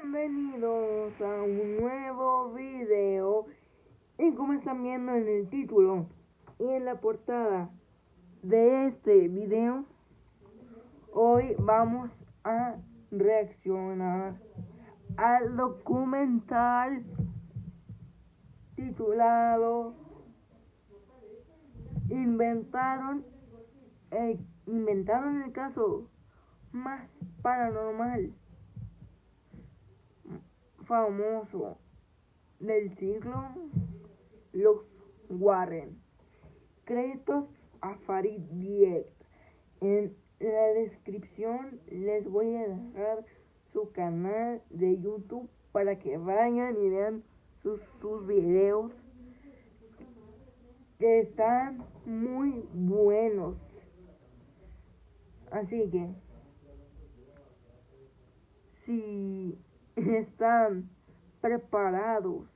Bienvenidos a un nuevo video y como están viendo en el título y en la portada de este video, hoy vamos a reaccionar al documental titulado Inventaron el caso más paranormal famoso del siglo, los Warren. Créditos a Farid Diek. En la descripción les voy a dejar su canal de YouTube para que vayan y vean sus videos, que están muy buenos. Así que si están preparados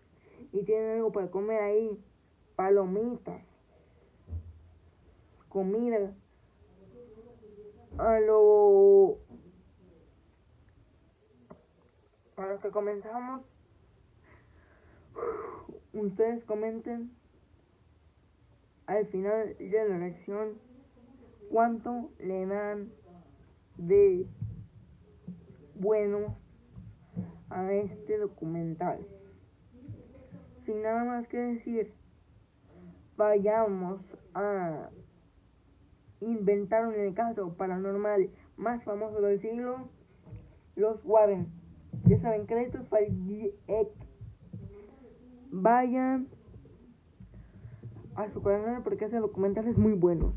y tienen algo para comer ahí, palomitas, comida a lo que comenzamos, ustedes comenten al final de la lección cuánto le dan de bueno a este documental. Sin nada más que decir, vayamos a Inventaron el caso paranormal más famoso del siglo, los Warren. Ya saben, créditos para vayan a su canal porque ese documental es muy bueno.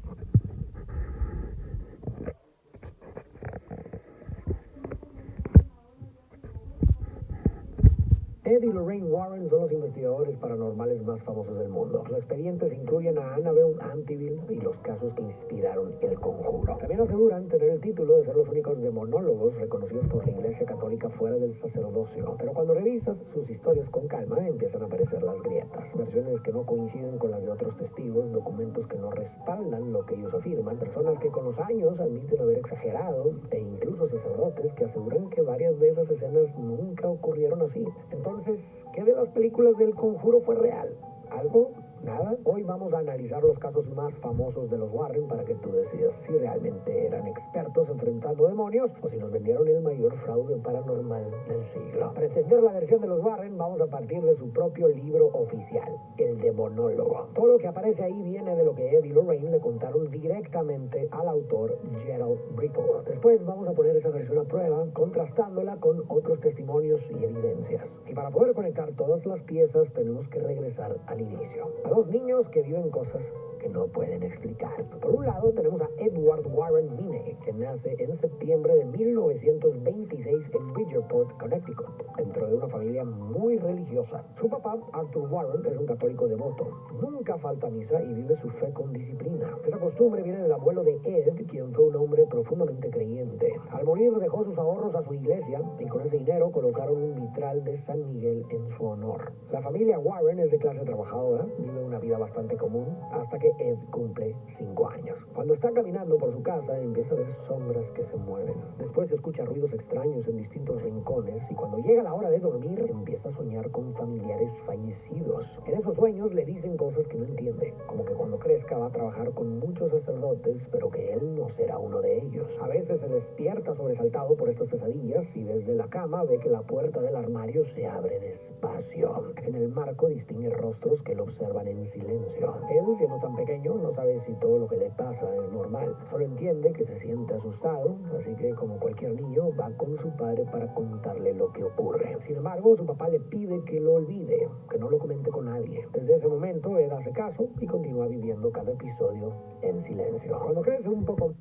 Ed y Lorraine Warren son los investigadores paranormales más famosos del mundo. Sus expedientes incluyen a Annabelle, Amityville y los casos que inspiraron El Conjuro. También aseguran tener el título de ser los únicos demonólogos reconocidos por la Iglesia Católica fuera del sacerdocio. Pero cuando revisas sus historias con calma, empiezan a aparecer las grietas. Versiones que no coinciden con las de otros testigos, documentos que no respaldan lo que ellos afirman, personas que con los años admiten haber exagerado, e incluso sacerdotes que aseguran que varias de esas escenas nunca ocurrieron así. Entonces, ¿qué de las películas del Conjuro fue real? ¿Algo? ¿Nada? Hoy vamos a analizar los casos más famosos de los Warren para que tú decidas si realmente eran expertos enfrentando demonios o si nos vendieron el mayor fraude paranormal del siglo. Para entender la versión de los Warren, vamos a partir de su propio libro oficial, El Demonólogo. Todo lo que aparece ahí viene de lo que Ed y Lorraine le contaron directamente al autor Gerald Brittle. Después vamos a poner esa versión a prueba, contrastándola con otros testimonios y evidencias. Y para poder conectar todas las piezas, tenemos que regresar al inicio. A dos niños que viven cosas que no pueden explicar. Por un lado tenemos a Edward Warren Minnie, que nace en septiembre de 1926 en Bridgeport, Connecticut, dentro de una familia muy religiosa. Su papá, Arthur Warren, es un católico devoto. Nunca falta a misa y vive su fe con disciplina. Esa costumbre viene del abuelo de Ed, quien fue un hombre profundamente creyente. Al morir dejó sus ahorros a su iglesia y con ese dinero colocaron un vitral de San Miguel en su honor. La familia Warren es de clase trabajadora, vive una vida bastante común hasta que Ed cumple 5 años. Cuando está caminando por su casa empieza a ver sombras que se mueven. Después escucha ruidos extraños en distintos rincones y cuando llega la hora de dormir empieza a soñar con familiares fallecidos. En esos sueños le dicen cosas que no entiende, como que cuando crezca va a trabajar con muchos sacerdotes, pero que él no será uno de ellos. A veces se despierta sobresaltado por estas pesadillas y desde la cama ve que la puerta del armario se abre despacio. En el marco distingue rostros que lo observan en silencio. Él, siendo tan pequeño, no sabe si todo lo que le pasa es normal. Solo entiende que se siente asustado, así que como cualquier niño va con su padre para contarle lo que ocurre. Sin embargo, su papá le pide que lo olvide, que no lo comente con nadie. Desde ese momento, Ed hace caso y continúa viviendo cada episodio en silencio. Cuando crece un poco...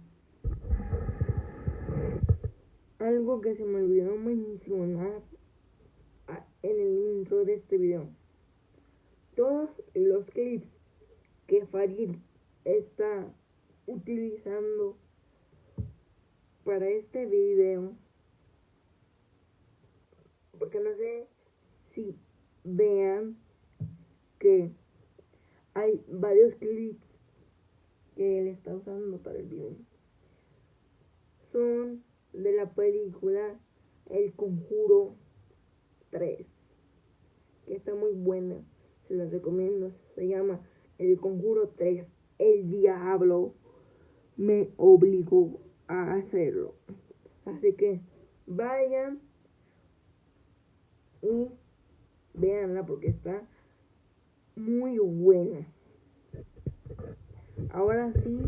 Algo que se me olvidó mencionar en el intro de este video: todos los clips que Farid está utilizando para este video, porque no sé si vean que hay varios clips que él está usando para el video, son de la película El Conjuro 3, que está muy buena, se las recomiendo. Se llama El Conjuro 3. El diablo me obligó a hacerlo. Así que vayan y véanla porque está muy buena. Ahora sí,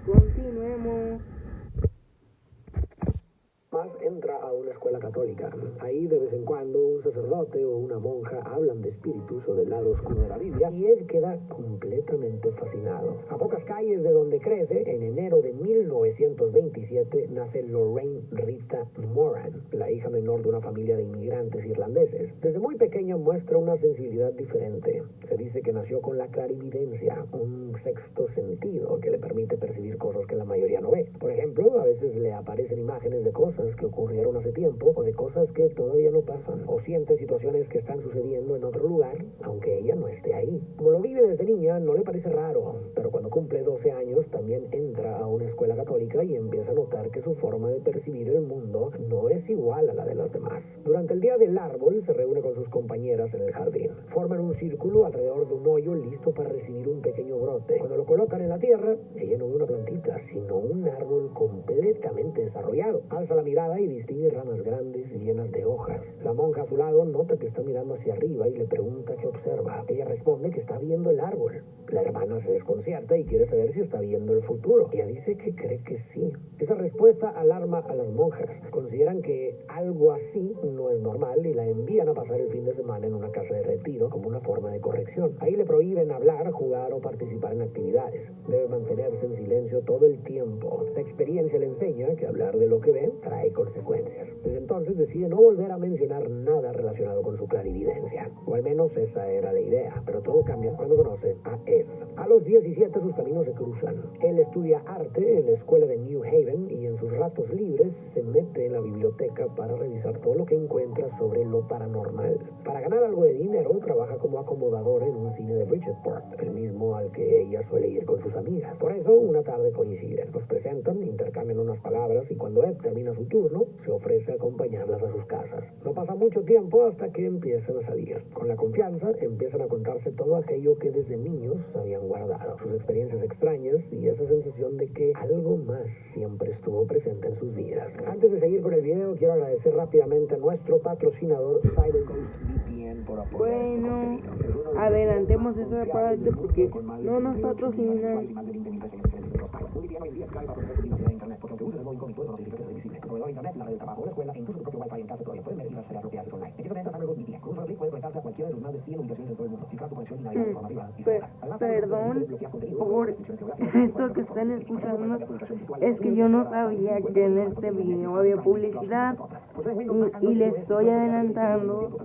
continuemos. Más entra a una escuela católica. Ahí de vez en cuando un sacerdote o una monja hablan de espíritus o del lado oscuro de la Biblia y él queda completamente fascinado. A pocas calles de donde crece, en enero de 1927 nace Lorraine Rita Moran, la hija menor de una familia de inmigrantes irlandeses. Desde muy pequeña muestra una sensibilidad diferente. Se dice que nació con la clarividencia, un sexto sentido que le permite percibir cosas que la mayoría no ve. Por ejemplo, a veces le aparecen imágenes de cosas que ocurrieron hace tiempo o de cosas que todavía no pasan, o siente situaciones que están sucediendo en otro lugar aunque ella no esté ahí. Como lo vive desde niña, no le parece raro, pero cuando cumple 12 años también entra a una escuela católica y empieza a notar que su forma de percibir el mundo no es igual a la de las demás. Durante el día del árbol se reúne con sus compañeras en el jardín. Forman un círculo alrededor de un hoyo listo para recibir un pequeño brote. Cuando lo colocan en la tierra, ella no ve una plantita, sino un árbol completamente desarrollado. Alza la mirada y distingue ramas grandes y llenas de hojas. La monja a su lado nota que está mirando hacia arriba y le pregunta qué observa. Ella responde que está viendo el árbol. La hermana se desconcierta y quiere saber si está viendo el futuro. Ella dice que cree que sí. Esa respuesta alarma a las monjas. Consideran que algo así no es normal y la envían a pasar el fin de semana en una casa de retiro como una forma de corrección. Ahí le prohíben hablar, jugar o participar en actividades. Debe mantenerse en silencio todo el tiempo. La experiencia le enseña que hablar de lo que ve trae consecuencias. Desde entonces decide no volver a mencionar nada relacionado con su clarividencia. O al menos esa era la idea, pero todo cambia cuando conoce a Ed. A los 17 sus caminos se cruzan. Él estudia arte en la escuela de New Haven y en sus ratos libres se mete en la biblioteca para revisar todo lo que encuentra sobre lo paranormal. Para ganar algo de dinero, trabaja como acomodador en un cine de Bridgeport, el mismo al que ella suele ir con sus amigas. Por eso, una tarde coinciden. Los presentan, intercambian unas palabras y cuando Ed termina su turno, se ofrece a acompañarlas a sus casas. No pasa mucho tiempo hasta que empiezan a salir. Con la confianza, empiezan a contarse todo aquello que desde niños habían guardado. Sus experiencias extrañas y esa sensación de que algo más siempre estuvo presente en sus vidas. Antes de seguir con el video, quiero agradecer rápidamente a nuestro patrocinador CyberGhost VPN por apoyar Bueno, este contenido. adelantemos esa parte porque no nos patrocinan. Un VPN hoy en día es clave para proteger tu privacidad de internet, porque aunque uses el modo incógnito, eso no significa que seas visible. Tu proveedor de internet, la red del trabajo o la escuela, e incluso tu propio wifi en casa todavía pueden ver y rastrear lo que haces online. Aquí comienza CyberGhost VPN. Con un solo clic puedes conectarse a cualquiera de sus más de 100 ubicaciones en todo el mundo, cifrar tu conexión y navegar de forma privada y segura. Además, Perdón por esto que están escuchando, es que yo no sabía que en este video había publicidad y le estoy adelantando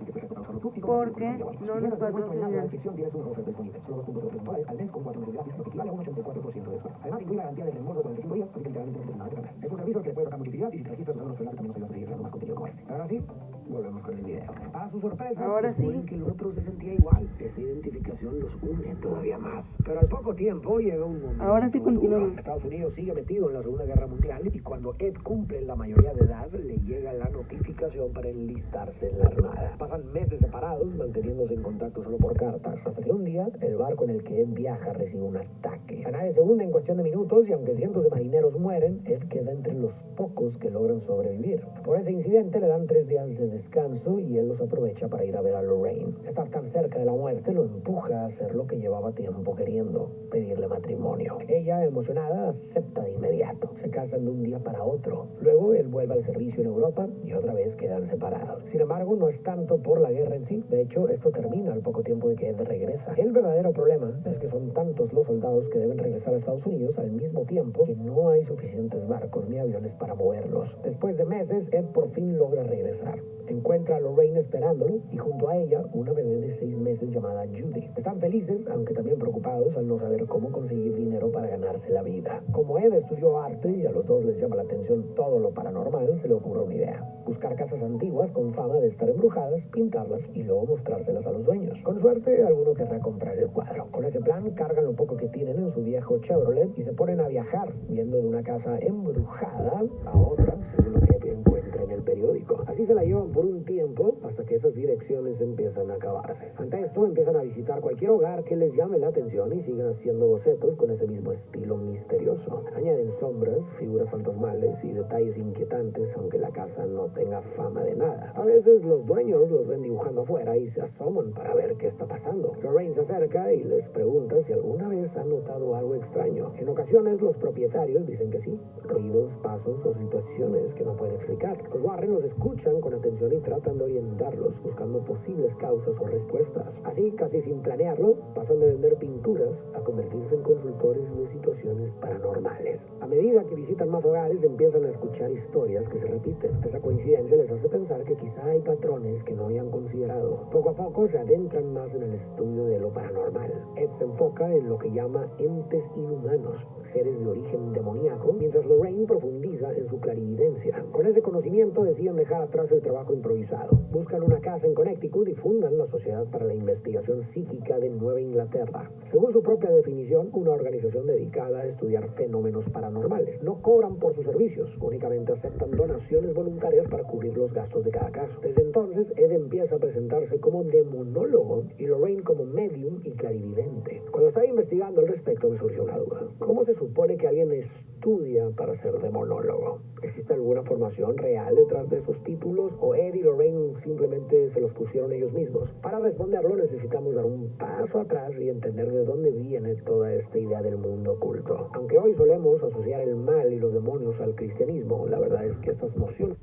porque no nos patrocinan. Tienes una oferta disponible. Solo $2.03 al mes con 4 meses gratis, lo que equivale a un 84% de descuento. Además, incluye garantía de reembolso de 45 días, así que literalmente no tienes nada que perder. Es un servicio que le puede tocar mucha utilidad y si te registras usando los enlaces también nos ayudas a seguir creando más contenido como este. Ahora sí, volvemos con el video. Para su sorpresa, Ahora sí, que el otro se sentía igual. Esa identificación los une todavía más. Pero al poco tiempo llega un momento. ahora sí continuamos. Estados Unidos sigue metido en la Segunda Guerra Mundial y cuando Ed cumple la mayoría de edad, le llega la notificación para enlistarse en la Armada. Pasan meses separados, manteniéndose en contacto solo por cartas, hasta que un día el barco en el que Ed viaja recibe un ataque. La nave se hunde en cuestión de minutos y aunque cientos de marineros mueren, Ed queda entre los pocos que logran sobrevivir. Por ese incidente le dan 3 días de descanso y él los aprovecha para ir a ver a Lorraine. Estar tan cerca de la muerte lo empuja a hacer lo que llevaba tiempo queriendo, pedirle matrimonio. Ella, emocionada, acepta de inmediato. Se casan de un día para otro. Luego él vuelve al servicio en Europa y otra vez quedan separados. Sin embargo, no es tanto por la guerra en sí. De hecho, esto termina al poco tiempo de que Ed regresa. El verdadero problema es que son tantos los soldados que deben regresar a Estados Unidos al mismo tiempo que no hay suficientes barcos ni aviones para moverlos. Después de meses, Ed por fin logra regresar. Encuentra a Lorraine esperándolo y junto a ella una bebé de 6 meses llamada Judy. Están felices, aunque también preocupados al no saber cómo conseguir dinero para ganarse la vida. Como Ed estudió arte y a los dos les llama la atención todo lo paranormal, se le ocurre una idea: buscar casas antiguas con fama de estar embrujadas, pintarlas y luego mostrárselas a los dueños. Con suerte, alguno querrá comprar el cuadro. Con ese plan, cargan lo poco que tienen en su viejo Chevrolet y se ponen a viajar, yendo de una casa embrujada a otra, según lo que encuentren en el periódico. Así Así se la llevan por un tiempo hasta que esas direcciones empiezan a acabarse. Ante esto empiezan a visitar cualquier hogar que les llame la atención y siguen haciendo bocetos con ese mismo estilo misterioso. Añaden sombras, figuras fantasmales y detalles inquietantes, aunque la casa no tenga fama de nada. A veces los dueños los ven dibujando afuera y se asoman para ver qué está pasando. Lorraine se acerca y les pregunta si alguna vez han notado algo extraño. En ocasiones los propietarios dicen que sí, ruidos, pasos o situaciones que no pueden explicar. Los Warren los escuchan con atención y tratan de orientarlos, buscando posibles causas o respuestas. Así, casi sin planearlo, pasan de vender pinturas a convertirse en consultores de situaciones paranormales. A medida que visitan más hogares, empiezan a escuchar historias que se repiten. Esa coincidencia les hace pensar que quizá hay patrones que no habían considerado. Poco a poco se adentran más en el estudio de lo paranormal. Ed se enfoca en lo que llama entes inhumanos, seres de origen demoníaco, mientras Lorraine profundiza en su clarividencia. Con ese conocimiento deciden dejar atrás el trabajo improvisado. Buscan una casa en Connecticut y fundan la Sociedad para la Investigación Psíquica de Nueva Inglaterra. Según su propia definición, una organización dedicada a estudiar fenómenos paranormales. No cobran por sus servicios, únicamente aceptan donaciones voluntarias para cubrir los gastos de cada caso. Desde entonces, Ed empieza a presentarse como demonólogo y Lorraine como medium y clarividente. Cuando estaba investigando al respecto me surgió una duda. ¿Cómo se supone que alguien estudia para ser demonólogo? ¿Existe alguna formación real detrás de esos títulos o Ed y Lorraine simplemente se los pusieron ellos mismos? Para responderlo necesitamos dar un paso atrás y entender de dónde viene toda esta idea del mundo oculto. Aunque hoy solemos asociar el mal y los demonios al cristianismo, la verdad es que estas nociones...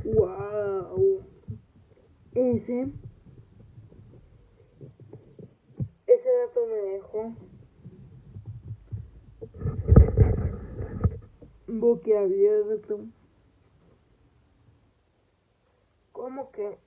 ¡Wow! Ese dato me dejó boquiabierto. ¿Cómo que?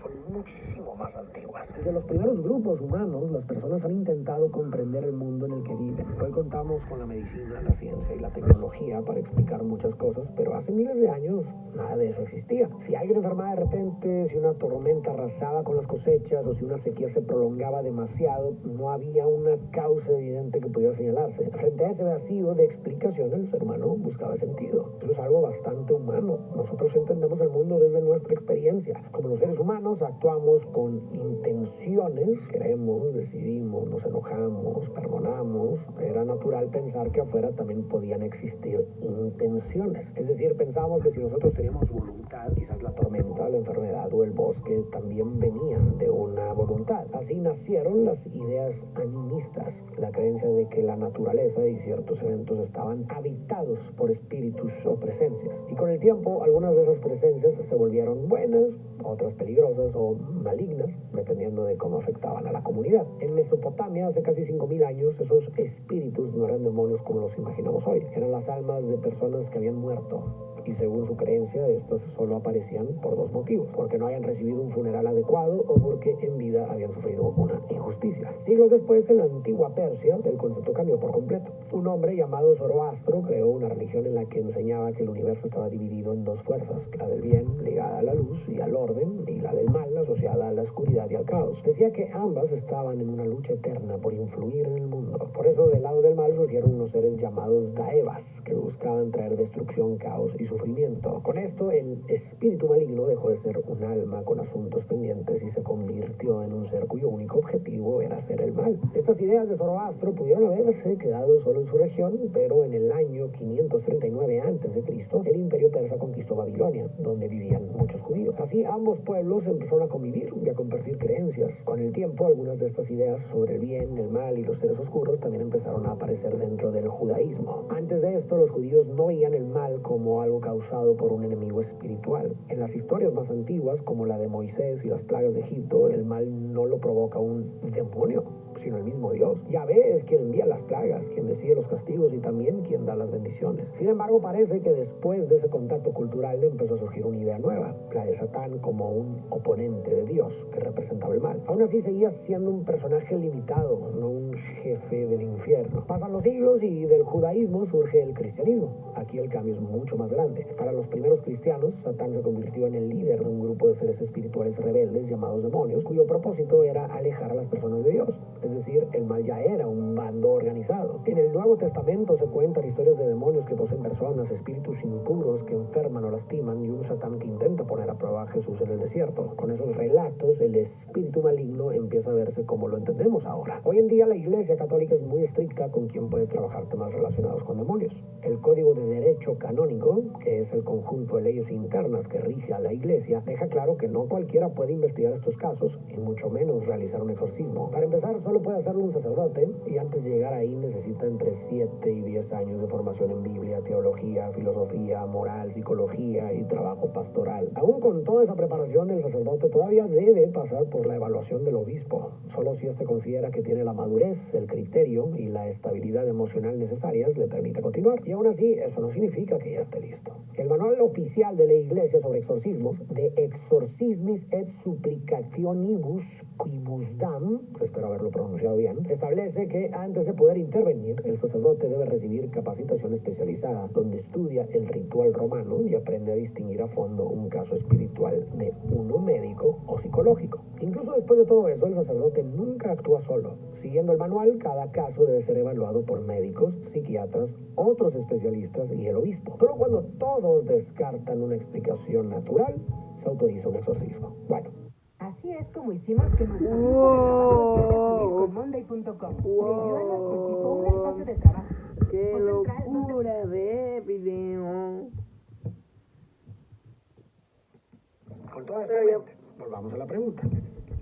Son muchísimo más antiguas. Desde los primeros grupos humanos, las personas han intentado comprender el mundo en el que viven. Hoy contamos con la medicina, la ciencia y la tecnología para explicar muchas cosas, pero hace miles de años nada de eso existía. Si alguien enfermaba de repente, si una tormenta arrasaba con las cosechas o si una sequía se prolongaba demasiado, no había una causa evidente que pudiera señalarse. Frente a ese vacío de explicación, el ser humano buscaba sentido. Eso es algo bastante humano. Nosotros entendemos el mundo desde nuestra experiencia. Como los seres humanos actuamos con intenciones, queremos, decidimos, nos enojamos, perdonamos. Era natural pensar que afuera también podían existir intenciones. Es decir, pensamos que si nosotros teníamos voluntad, quizás la tormenta, la enfermedad o el bosque también venían de una voluntad. Así nacieron las ideas animistas, la creencia de que la naturaleza y ciertos eventos estaban habitados por espíritus o presencias. Y con el tiempo, algunas de esas presencias se volvieron buenas, otras peligrosas o malignas, dependiendo de cómo afectaban a la comunidad. En Mesopotamia, hace casi 5.000 años, esos espíritus no eran demonios como los imaginamos hoy. Eran las almas de personas que habían muerto. Y según su creencia, estas solo aparecían por dos motivos: porque no hayan recibido un funeral adecuado o porque en vida habían sufrido una injusticia. Siglos después, en la antigua Persia, el concepto cambió por completo. Un hombre llamado Zoroastro creó una religión en la que enseñaba que el universo estaba dividido en dos fuerzas: la del bien, ligada a la luz y al orden, y la del mal, asociada a la oscuridad y al caos. Decía que ambas estaban en una lucha eterna por influir en el mundo. Por eso, del lado del mal surgieron unos seres llamados Daevas, que buscaban traer destrucción, caos y sufrimiento. Con esto, el espíritu maligno dejó de ser un alma con asuntos pendientes y se convirtió en un ser cuyo único objetivo era hacer el mal. Estas ideas de Zoroastro pudieron haberse quedado solo en su región, pero en el año 539 a.C., el imperio persa conquistó Babilonia, donde vivían muchos judíos. Así, ambos pueblos empezaron a convivir y a compartir creencias. Con el tiempo, algunas de estas ideas sobre el bien, el mal y los seres oscuros también empezaron a aparecer dentro del judaísmo. Antes de esto, los judíos no veían el mal como algo causado por un enemigo espiritual. En las historias más antiguas, como la de Moisés y las plagas de Egipto, el mal no lo provoca un demonio, sino el mismo Dios. Yahvé es quien envía las plagas, quien decide decide los castigos y también quien da las bendiciones. Sin embargo, parece que después de ese contacto cultural empezó a surgir una idea nueva, la de Satán como un oponente de Dios que representaba el mal. Aún así seguía siendo un personaje limitado, no un jefe del infierno. Pasan los siglos y del judaísmo surge el cristianismo. Aquí el cambio es mucho más grande. Para los primeros cristianos, Satán se convirtió en el líder de un grupo de seres espirituales rebeldes llamados demonios, cuyo propósito era alejar a las personas de Dios. Es decir, el mal ya era un bando organizado. En el Nuevo Testamento se cuentan historias de demonios que poseen personas, espíritus impuros que enferman o lastiman y un Satán que intenta poner a prueba a Jesús en el desierto. Con esos relatos, el espíritu maligno empieza a verse como lo entendemos ahora. Hoy en día la Iglesia Católica es muy estricta con quién puede trabajar temas relacionados con demonios. El Código de Derecho Canónico, que es el conjunto de leyes internas que rige a la Iglesia, deja claro que no cualquiera puede investigar estos casos y mucho menos realizar un exorcismo. Para empezar, solo puede hacerlo un sacerdote y antes de llegar ahí necesita entre 7 y 10 años de formación en Biblia, teología, filosofía, moral, psicología y trabajo pastoral. Aún con toda esa preparación, el sacerdote todavía debe pasar por la evaluación del obispo. Solo si éste considera que tiene la madurez, el criterio y la estabilidad emocional necesarias le permite continuar. Y aún así, eso no significa que ya esté listo. El manual oficial de la Iglesia sobre exorcismos, de Exorcismis et Supplicationibus Quibusdam, espero haberlo pronunciado bien, establece que antes de poder intervenir, el sacerdote debe recibir capacitación especializada, donde estudia el ritual romano y aprende a distinguir a fondo un caso espiritual de uno médico o psicológico. Incluso después de todo eso, el sacerdote nunca actúa solo. Siguiendo el manual, cada caso debe ser evaluado por médicos, psiquiatras, otros especialistas y el obispo. Solo cuando todos descartan una explicación natural, se autoriza un exorcismo. Bueno. Así es como hicimos que nuestro grupo con Monday.com le dio a nuestro equipo un espacio de trabajo. ¡Qué locura de video! Con toda esta mente, volvamos a la pregunta.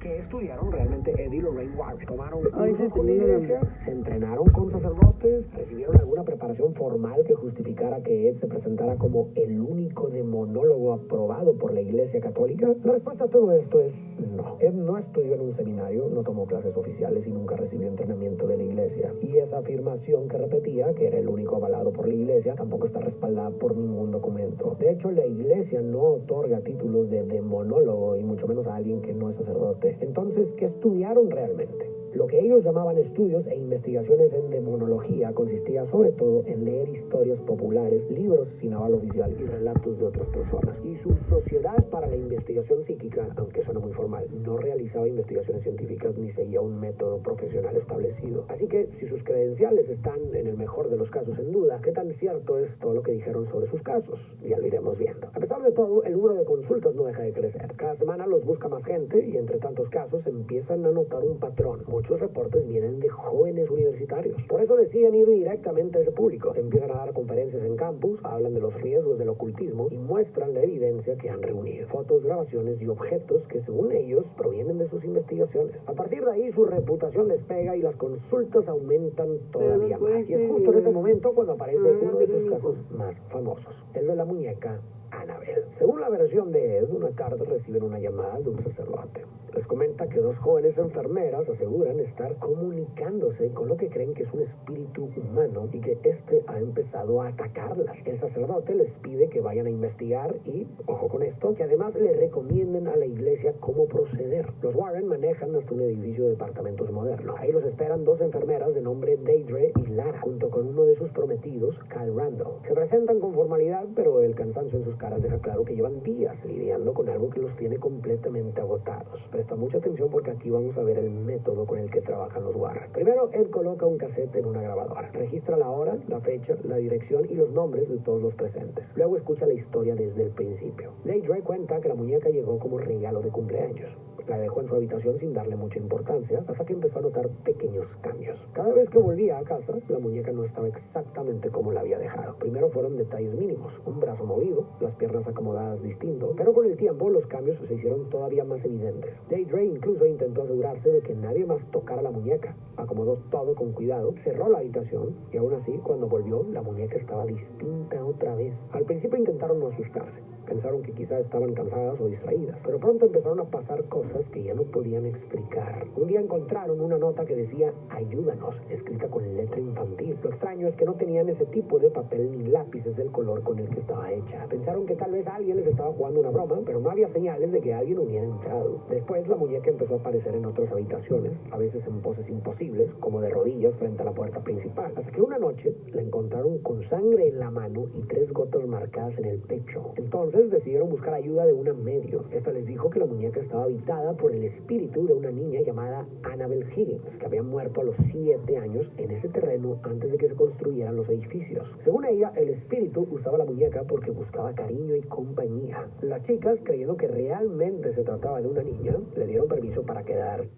¿Qué estudiaron realmente Ed y Lorraine Warren? ¿Tomaron cursos con la iglesia? ¿Se entrenaron con sacerdotes? ¿Recibieron alguna preparación formal que justificara que Ed se presentara como el único demonólogo aprobado por la Iglesia Católica? La respuesta a todo esto es no. Ed no estudió en un seminario, no tomó clases oficiales y nunca recibió entrenamiento de la iglesia. Y esa afirmación que repetía, que era el único avalado por la iglesia, tampoco está respaldada por ningún documento. De hecho, la iglesia no otorga títulos de demonólogo y mucho menos a alguien que no es sacerdote. Entonces, ¿qué estudiaron realmente? Lo que ellos llamaban estudios e investigaciones en demonología consistía sobre todo en leer historias populares, libros sin aval oficial y relatos de otras personas. Y su Sociedad para la Investigación Psíquica, aunque suena muy formal, no realizaba investigaciones científicas ni seguía un método profesional establecido. Así que, si sus credenciales están, en el mejor de los casos, en duda, ¿qué tan cierto es todo lo que dijeron sobre sus casos? Ya lo iremos viendo. A pesar de todo, el número de consultas no deja de crecer. Cada semana los busca más gente y entre tantos casos empiezan a notar un patrón. Muchos reportes vienen de jóvenes universitarios. Por eso deciden ir directamente a ese público. Empiezan a dar conferencias en campus, hablan de los riesgos del ocultismo y muestran la evidencia que han reunido. Fotos, grabaciones y objetos que según ellos provienen de sus investigaciones. A partir de ahí su reputación despega y las consultas aumentan todavía más. Y es justo en ese momento cuando aparece uno de sus casos más famosos, el de la muñeca Annabelle. Según la versión de Ed, una tarde reciben una llamada de un sacerdote. Les comenta que dos jóvenes enfermeras aseguran estar comunicándose con lo que creen que es un espíritu humano y que este ha empezado a atacarlas. El sacerdote les pide que vayan a investigar y, ojo con esto, que además le recomienden a la iglesia cómo proceder. Los Warren manejan hasta un edificio de departamentos moderno. Ahí los esperan dos enfermeras de nombre Deidre y Lara, junto con uno de sus prometidos, Kyle Randall. Se presentan con formalidad, pero el cansancio en sus caras deja claro que llevan días lidiando con algo que los tiene completamente agotados. Presta mucha atención porque aquí vamos a ver el método con el que trabajan los Warren. Primero, Ed coloca un cassette en una grabadora. Registra la hora, la fecha, la dirección y los nombres de todos los presentes. Luego escucha la historia desde el principio. Deidre cuenta que la muñeca llegó como regalo de cumpleaños. La dejó en su habitación sin darle mucha importancia hasta que empezó a notar pequeños cambios. Cada vez que volvía a casa, la muñeca no estaba exactamente exactamente como la había dejado. Primero fueron detalles mínimos, un brazo movido, las piernas acomodadas distinto, pero con el tiempo los cambios se hicieron todavía más evidentes. Deidre incluso intentó asegurarse de que nadie más tocara la muñeca. Acomodó todo con cuidado, cerró la habitación y aún así, cuando volvió, la muñeca estaba distinta otra vez. Al principio intentaron no asustarse. Pensaron que quizás estaban cansadas o distraídas, pero pronto empezaron a pasar cosas que ya no podían explicar. Un día encontraron una nota que decía "Ayúdanos", escrita con letra infantil. Lo extraño es que no tenían ese tipo de papel ni lápices del color con el que estaba hecha. Pensaron que tal vez alguien les estaba jugando una broma, pero no había señales de que alguien hubiera entrado. Después la muñeca empezó a aparecer en otras habitaciones, a veces en poses imposibles, como de rodillas frente a la puerta principal, hasta que una noche la encontraron con sangre en la mano y 3 gotas marcadas en el pecho. Entonces decidieron buscar ayuda de una medio. Esta les dijo que la muñeca estaba habitada por el espíritu de una niña llamada Annabelle Higgins, que había muerto a los 7 años en ese terreno antes de que se construyeran los edificios. Según ella, el espíritu usaba la muñeca porque buscaba cariño y compañía. Las chicas, creyendo que realmente se trataba de una niña, le dieron permiso para quedarse.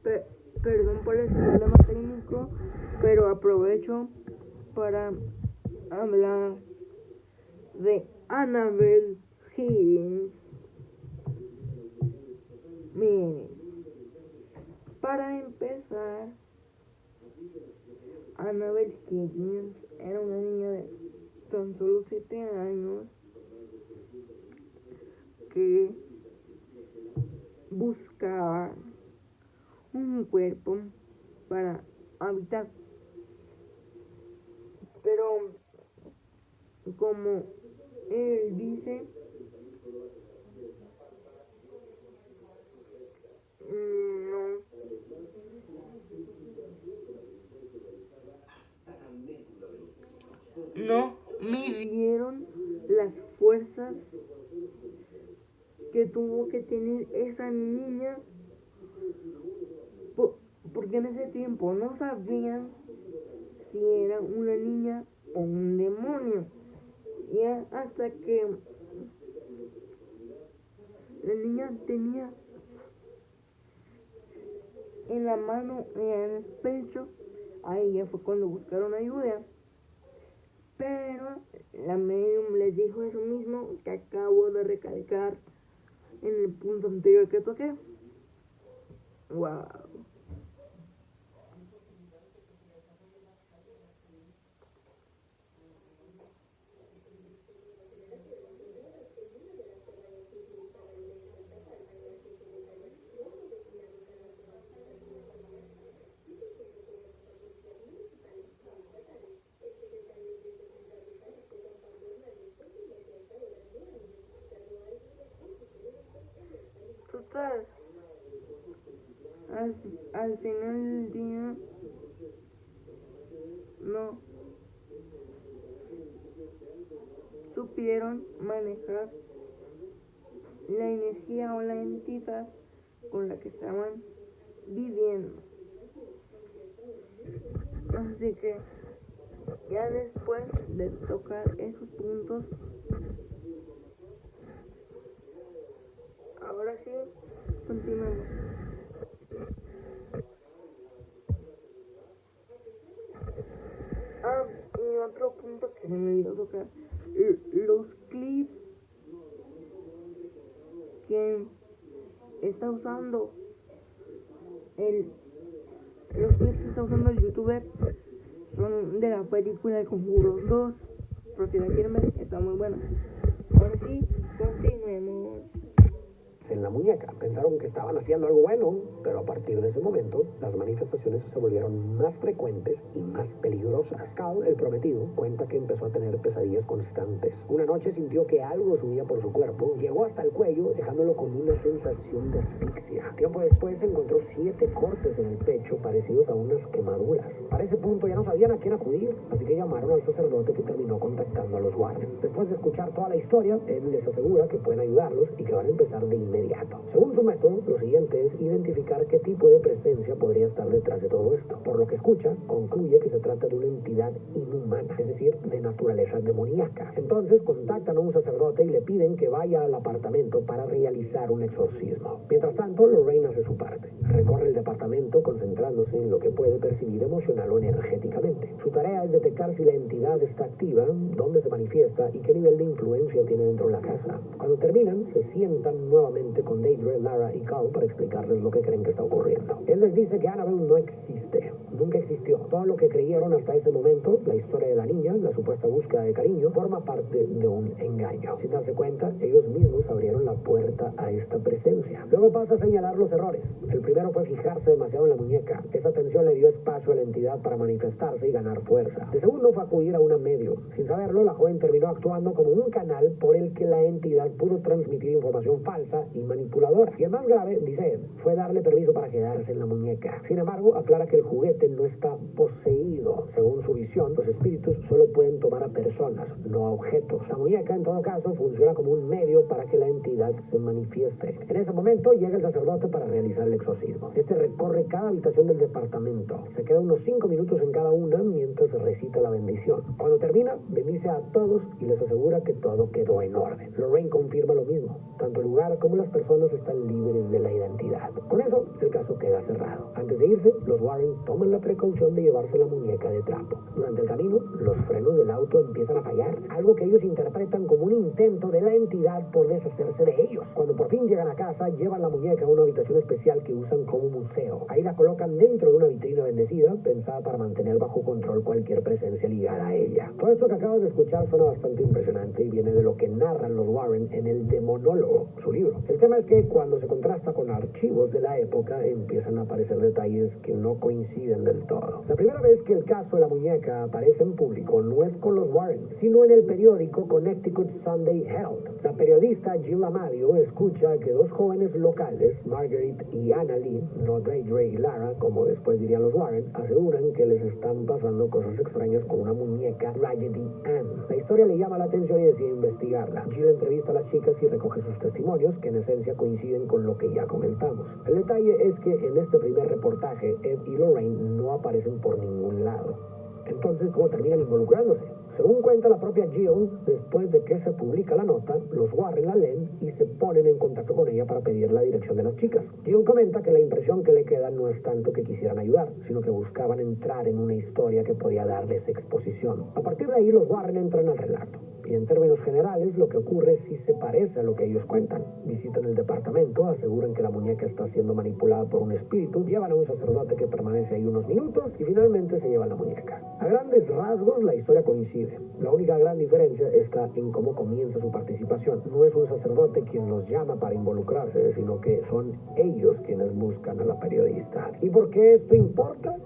Perdón por el problema técnico, pero aprovecho para hablar de Annabelle Higgins. Miren, para empezar, Annabelle Higgins era una niña de tan solo 7 años que buscaba un cuerpo para habitar, pero como él dice, no midieron las fuerzas que tuvo que tener esa niña, porque en ese tiempo no sabían si era una niña o un demonio. Y hasta que la niña tenía en la mano y en el pecho, ahí ya fue cuando buscaron ayuda. Pero la medium les dijo eso mismo que acabo de recalcar en el punto anterior que toqué. Wow. Total, al final del día no supieron manejar la energía o la entidad con la que estaban viviendo. Así que ya después de tocar esos puntos, ahora sí, continuemos. Y otro punto que se me olvidó tocar, los clips que está usando los clips que está usando el youtuber son de la película de Conjuros 2, pero si la quieren ver, está muy buena. Ahora sí, continuemos. En la muñeca. Pensaron que estaban haciendo algo bueno, pero a partir de ese momento, las manifestaciones se volvieron más frecuentes y más peligrosas. Cal, el prometido, cuenta que empezó a tener pesadillas constantes. Una noche sintió que algo subía por su cuerpo, llegó hasta el cuello, dejándolo con una sensación de asfixia. Tiempo después encontró 7 cortes en el pecho parecidos a unas quemaduras. Para ese punto ya no sabían a quién acudir, así que llamaron al sacerdote, que terminó contactando a los Warren. Después de escuchar toda la historia, él les asegura que pueden ayudarlos y que van a empezar de inmediato. Según su método, lo siguiente es identificar qué tipo de presencia podría estar detrás de todo esto. Por lo que escucha, concluye que se trata de una entidad inhumana, es decir, de naturaleza demoníaca. Entonces contactan a un sacerdote y le piden que vaya al apartamento para realizar un exorcismo. Mientras tanto, Lorraine hace su parte. Recorre el departamento concentrándose en lo que puede percibir emocional o energéticamente. Su tarea es detectar si la entidad está activa, dónde se manifiesta y qué nivel de influencia tiene dentro de la casa. Cuando terminan, se sientan nuevamente con Deidre, Lara y Carl para explicarles lo que creen que está ocurriendo. Él les dice que Annabelle no existe, nunca existió. Todo lo que creyeron hasta ese momento, la historia de la niña, la supuesta búsqueda de cariño, forma parte de un engaño. Sin darse cuenta, ellos mismos abrieron la puerta a esta presencia. Luego pasa a señalar los errores. El primero fue fijarse demasiado en la muñeca. Esa tensión le dio espacio a la entidad para manifestarse y ganar fuerza. El segundo fue acudir a una medium. Sin saberlo, la joven terminó actuando como un canal por el que la entidad pudo transmitir información falsa y manipuladora. Y el más grave, dice él, fue darle permiso para quedarse en la muñeca. Sin embargo, aclara que el juguete no está poseído. Según su visión, los espíritus solo pueden tomar a personas, no a objetos. La muñeca, en todo caso, funciona como un medio para que la entidad se manifieste. En ese momento llega el sacerdote para realizar el exorcismo. Este recorre cada habitación del departamento. Se queda unos 5 minutos en cada una mientras recita la bendición. Cuando termina, bendice a todos y les asegura que todo quedó en orden. Lorraine confirma lo mismo. Tanto el lugar como las personas están libres de la identidad. Con eso, el caso queda cerrado. Antes de irse, los Warren toman la precaución de llevarse la muñeca de trapo. Durante el camino, los frenos del auto empiezan a fallar, algo que ellos interpretan como un intento de la entidad por deshacerse de ellos. Cuando por fin llegan a casa, llevan la muñeca a una habitación especial que usan como museo. Ahí la colocan dentro de una vitrina bendecida, pensada para mantener bajo control cualquier presencia ligada a ella. Todo esto que acabas de escuchar suena bastante impresionante y viene de lo que narran los Warren en el Demonólogo, su libro. El tema es que cuando se contrasta con archivos de la época, empiezan a aparecer detalles que no coinciden del todo. La primera vez que el caso de la muñeca aparece en público no es con los Warren, sino en el periódico Connecticut Sunday Herald. La periodista Jill Amalio escucha que dos jóvenes locales, Marguerite y Anna Lee, no Deidre y Lara, como después dirían los Warren, aseguran que les están pasando cosas extrañas con una muñeca Raggedy Ann. La historia le llama la atención y decide investigarla. Jill entrevista a las chicas y recoge sus testimonios, que en esencia coinciden con lo que ya comentamos. El detalle es que en este primer reportaje, Ed y Lorraine no aparecen por ningún lado. Entonces, ¿cómo terminan involucrándose? Según cuenta la propia Jill, después de que se publica la nota, los Warren la leen y se ponen en contacto con ella para pedir la dirección de las chicas. Jill comenta que la impresión que le queda no es tanto que quisieran ayudar, sino que buscaban entrar en una historia que podía darles exposición. A partir de ahí, los Warren entran al relato. Y en términos generales, lo que ocurre sí se parece a lo que ellos cuentan. Visitan el departamento, aseguran que la muñeca está siendo manipulada por un espíritu, llevan a un sacerdote que permanece ahí unos minutos y finalmente se llevan la muñeca. A grandes rasgos, la historia coincide. La única gran diferencia está en cómo comienza su participación. No es un sacerdote quien los llama para involucrarse, sino que son ellos quienes buscan a la periodista. ¿Y por qué esto importa?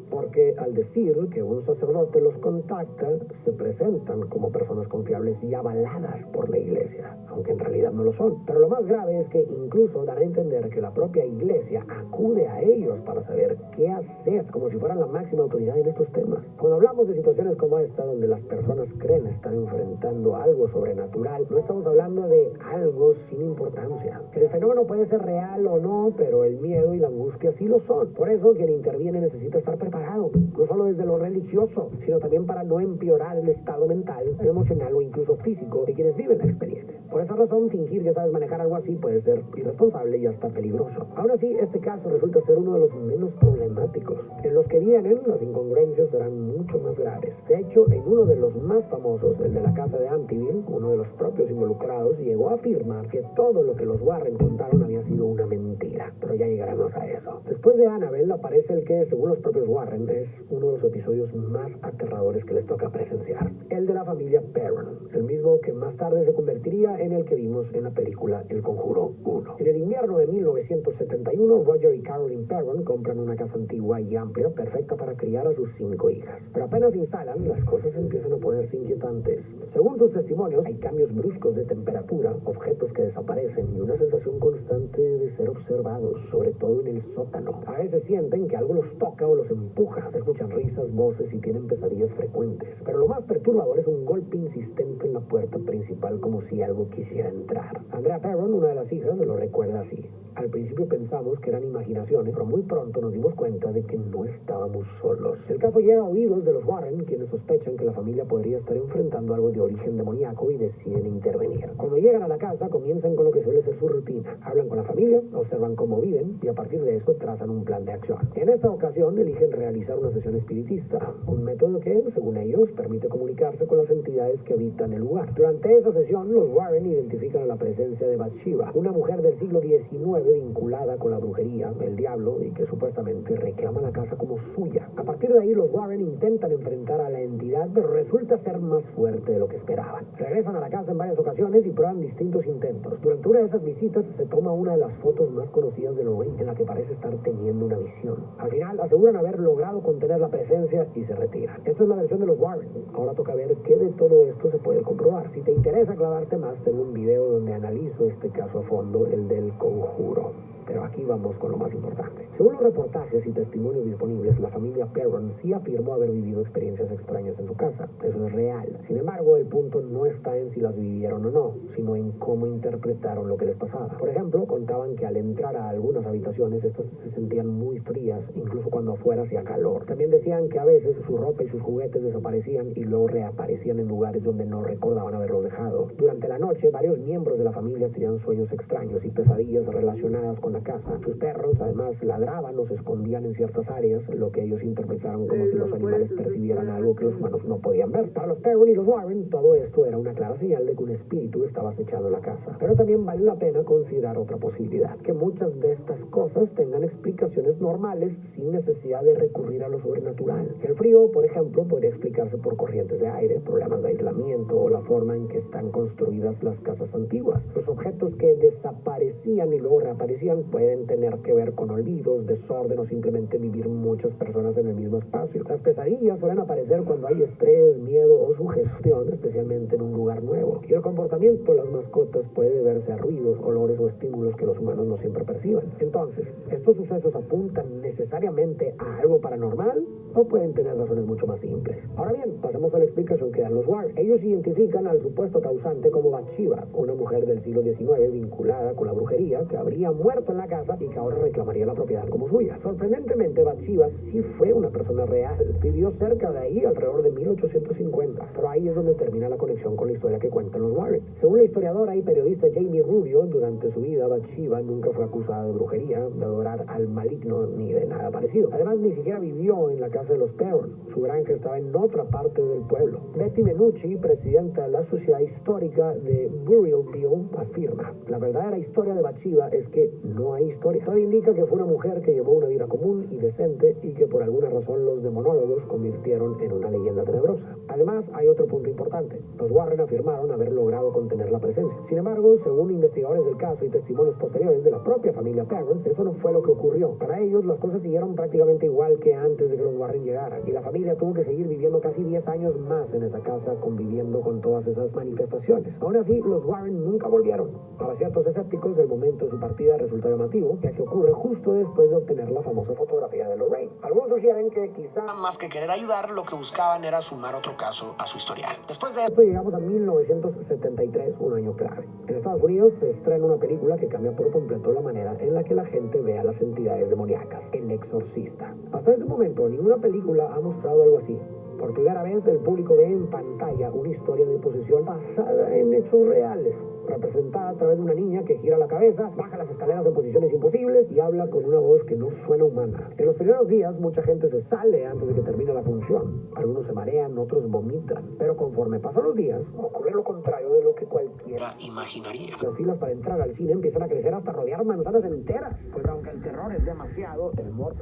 Porque al decir que un sacerdote los contacta, se presentan como personas confiables y avaladas por la iglesia, aunque en realidad no lo son. Pero lo más grave es que incluso dan a entender que la propia iglesia acude a ellos para saber qué hacer, como si fueran la máxima autoridad en estos temas. Cuando hablamos de situaciones como esta, donde las personas creen estar enfrentando algo sobrenatural, no estamos hablando de algo sin importancia. El fenómeno puede ser real o no, pero el miedo y la angustia sí lo son. Por eso quien interviene necesita estar preparado, no solo desde lo religioso, sino también para no empeorar el estado mental, emocional o incluso físico de quienes viven la experiencia. Por esa razón, fingir que sabes manejar algo así puede ser irresponsable y hasta peligroso. Aún así, este caso resulta ser uno de los menos problemáticos. En los que vienen, las incongruencias serán mucho más graves. De hecho, en uno de los más famosos, el de la casa de Amityville, uno de los propios involucrados llegó a afirmar que todo lo que los Warren contaron había sido una mentira. Pero ya llegaremos a eso. Después de Annabelle aparece el que, según los propios Warren, es uno de los episodios más aterradores que les toca presenciar. El de la familia Perron, el mismo que más tarde se convertiría en el que vimos en la película El Conjuro 1. En el invierno de 1971, Roger y Carolyn Perron compran una casa antigua y amplia, perfecta para criar a sus 5 hijas. Pero apenas se instalan, las cosas empiezan a ponerse inquietantes. Según sus testimonios, hay cambios bruscos de temperatura, objetos que desaparecen y una sensación constante de ser observados, sobre todo en el sótano. A veces sienten que algo los toca o los empuja. Escuchan risas, voces y tienen pesadillas frecuentes. Pero lo más perturbador es un golpe insistente en la puerta principal, como si algo quisiera entrar. Andrea Perron, una de las hijas, lo recuerda así. Al principio pensamos que eran imaginaciones, pero muy pronto nos dimos cuenta de que no estábamos solos. El caso llega a oídos de los Warren, quienes sospechan que la familia podría estar enfrentando algo de origen demoníaco y deciden intervenir. Cuando llegan a la casa, comienzan con lo que suele ser su rutina. Hablan con la familia, observan cómo viven y a partir de eso trazan un plan de acción. En esta ocasión eligen realizar una sesión espiritista, un método que, según ellos, permite comunicarse con las entidades que habitan el lugar. Durante esa sesión, los Warren identifican a la presencia de Bathsheba, una mujer del siglo XIX vinculada con la brujería, el diablo, y que supuestamente reclama la casa como suya. A partir de ahí, los Warren intentan enfrentar a la entidad, pero resulta ser más fuerte de lo que esperaban. Regresan a la casa en varias ocasiones y prueban distintos intentos. Durante una de esas visitas se toma una de las fotos más conocidas de Lorraine, en la que parece estar teniendo una visión. Al final, aseguran haber logrado contener la presencia y se retiran. Esta es la versión de los Warren. Ahora toca ver qué de todo esto se puede comprobar. Si te interesa clavarte más, tengo un video donde analizo este caso a fondo, el del conjuro. Pero aquí vamos con lo más importante. Según los reportajes y testimonios disponibles, la familia Perron sí afirmó haber vivido experiencias extrañas en su casa. Eso es real. Sin embargo, el punto no está en si las vivieron o no, sino en cómo interpretaron lo que les pasaba. Por ejemplo, contaban que al entrar a algunas habitaciones, estas se sentían muy frías, incluso cuando afuera hacía calor. También decían que a veces su ropa y sus juguetes desaparecían y luego reaparecían en lugares donde no recordaban haberlos dejado. Durante la noche, varios miembros de la familia tenían sueños extraños y pesadillas relacionadas con la casa. Sus perros, además, ladraban o se escondían en ciertas áreas, lo que ellos interpretaron como si los animales percibieran algo que los humanos no podían ver. Para los Perron y los Warren, todo esto era una clara señal de que un espíritu estaba acechando la casa. Pero también vale la pena considerar otra posibilidad, que muchas de estas cosas tengan explicaciones normales sin necesidad de recurrir a lo sobrenatural. El frío, por ejemplo, podría explicarse por corrientes de aire, problemas de aislamiento o la forma en que están construidas las casas antiguas. Los objetos que desaparecían y luego reaparecían pueden tener que ver con olvidos, desorden o simplemente vivir muchas personas en el mismo espacio. Las pesadillas suelen aparecer cuando hay estrés, miedo o sugestión, especialmente en un lugar nuevo. Y el comportamiento de las mascotas puede deberse a ruidos, olores o estímulos que los humanos no siempre perciben. Entonces, ¿estos sucesos apuntan necesariamente a algo paranormal o pueden tener razones mucho más simples? Ahora bien, pasemos a la explicación que dan los Warren. Ellos identifican al supuesto causante como Bathsheba, una mujer del siglo XIX vinculada con la brujería que habría muerto en la casa y que ahora reclamaría la propiedad como suya. Sorprendentemente, Bathsheba sí fue una persona real. Vivió cerca de ahí alrededor de 1850, pero ahí es donde termina la conexión con la historia que cuentan los Warren. Según la historiadora y periodista Jamie Rubio, durante su vida Bathsheba nunca fue acusada de brujería, de adorar al maligno ni de nada parecido. Además, ni siquiera vivió en la casa de los Perron. Su granja estaba en otra parte del pueblo. Betty Menucci, presidenta de la Sociedad Histórica de Burialville, afirma: la verdadera historia de Bathsheba es que no hay historia. Todo indica que fue una mujer que llevó una vida común y decente y que por alguna razón los demonólogos convirtieron en una leyenda tenebrosa. Además, hay otro punto importante. Los Warren afirmaron haber logrado contener la presencia. Sin embargo, según investigadores del caso y testimonios posteriores de la propia familia Perron, eso no fue lo que ocurrió. Para ellos, las cosas siguieron prácticamente igual que antes de que los Warren llegaran, y la familia tuvo que seguir viviendo casi 10 años más en esa casa, conviviendo con todas esas manifestaciones. Aún así, los Warren nunca volvieron. Para ciertos escépticos, el momento de su partida resulta llamativo, ya que ocurre justo después de obtener la famosa fotografía de Lorraine. Algunos sugieren que quizá, más que querer ayudar, lo que buscaban era sumar otro caso a su historial. Después de esto, llegamos a 1973, un año clave. En Estados Unidos se estrena una película que cambia por completo la manera en la que la gente ve a las entidades demoníacas: El Exorcista. Hasta ese momento, ninguna película ha mostrado algo así. Por primera vez, el público ve en pantalla una historia de posesión basada en hechos reales, representada a través de una niña que gira la cabeza, baja las escaleras en posiciones imposibles y habla con una voz que no suena humana. En los primeros días, mucha gente se sale antes de que termine la función. Algunos se marean, otros vomitan. Pero conforme pasan los días, ocurre lo contrario de lo que cualquiera imaginaría. Las filas para entrar al cine empiezan a crecer hasta rodear manzanas enteras. Pues aunque el terror es demasiado, el humor...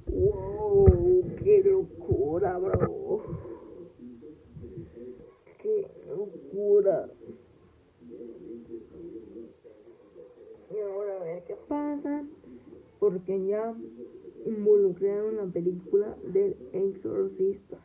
¡Wow! ¡Qué locura, bro! ¡Qué locura! Y ahora a ver qué pasa, porque ya involucraron la película del Exorcista.